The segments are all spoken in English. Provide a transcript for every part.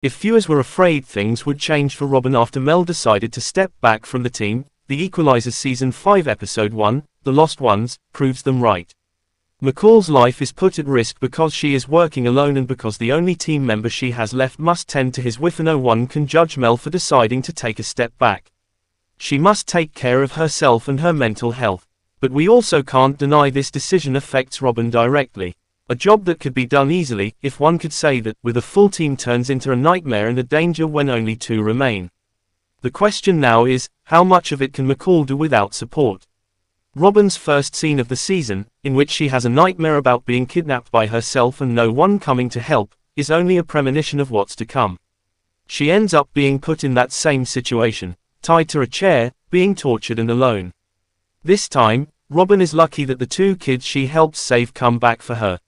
If viewers were afraid things would change for Robin after Mel decided to step back from the team, the Equalizer Season 5 Episode 1, The Lost Ones, proves them right. McCall's life is put at risk because she is working alone and because the only team member she has left must tend to his wife, and no one can judge Mel for deciding to take a step back. She must take care of herself and her mental health. But we also can't deny this decision affects Robin directly. A job that could be done easily, if one could say that, with a full team turns into a nightmare and a danger when only 2 remain. The question now is, how much of it can McCall do without support? Robin's first scene of the season, in which she has a nightmare about being kidnapped by herself and no one coming to help, is only a premonition of what's to come. She ends up being put in that same situation, tied to a chair, being tortured and alone. This time, Robin is lucky that the 2 kids she helped save come back for her.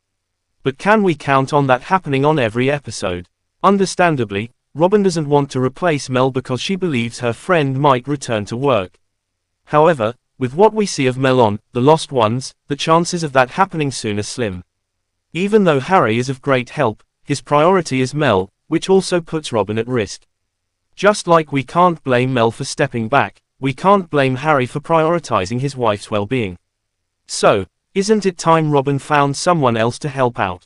But can we count on that happening on every episode? Understandably, Robin doesn't want to replace Mel because she believes her friend might return to work. However, with what we see of Mel on The Lost Ones, the chances of that happening soon are slim. Even though Harry is of great help, his priority is Mel, which also puts Robin at risk. Just like we can't blame Mel for stepping back, we can't blame Harry for prioritizing his wife's well-being. So, isn't it time Robin found someone else to help out?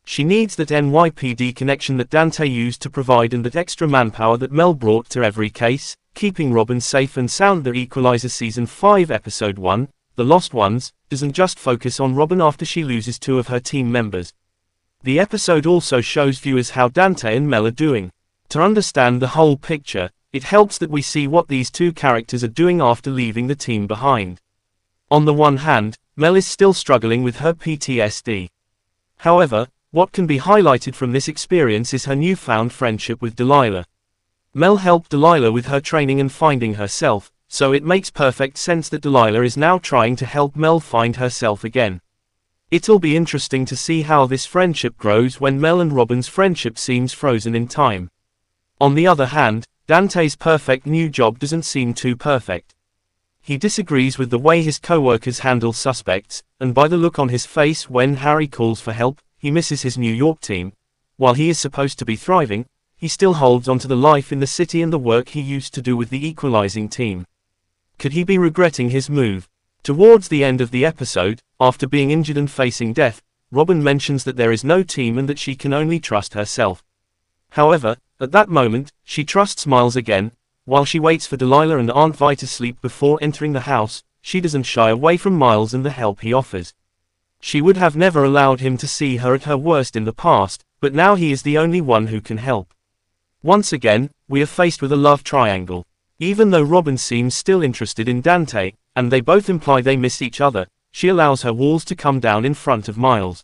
She needs that NYPD connection that Dante used to provide and that extra manpower that Mel brought to every case, keeping Robin safe and sound. The Equalizer Season 5 Episode 1, The Lost Ones, doesn't just focus on Robin after she loses 2 of her team members. The episode also shows viewers how Dante and Mel are doing. To understand the whole picture, it helps that we see what these 2 characters are doing after leaving the team behind. On the one hand, Mel is still struggling with her PTSD. However, what can be highlighted from this experience is her newfound friendship with Delilah. Mel helped Delilah with her training and finding herself, so it makes perfect sense that Delilah is now trying to help Mel find herself again. It'll be interesting to see how this friendship grows when Mel and Robin's friendship seems frozen in time. On the other hand, Dante's perfect new job doesn't seem too perfect. He disagrees with the way his co-workers handle suspects, and by the look on his face when Harry calls for help, he misses his New York team. While he is supposed to be thriving, he still holds on to the life in the city and the work he used to do with the equalizing team. Could he be regretting his move? Towards the end of the episode, after being injured and facing death, Robin mentions that there is no team and that she can only trust herself. However, at that moment, she trusts Miles again. While she waits for Delilah and Aunt Vi to sleep before entering the house, she doesn't shy away from Miles and the help he offers. She would have never allowed him to see her at her worst in the past, but now he is the only one who can help. Once again, we are faced with a love triangle. Even though Robin seems still interested in Dante, and they both imply they miss each other, she allows her walls to come down in front of Miles.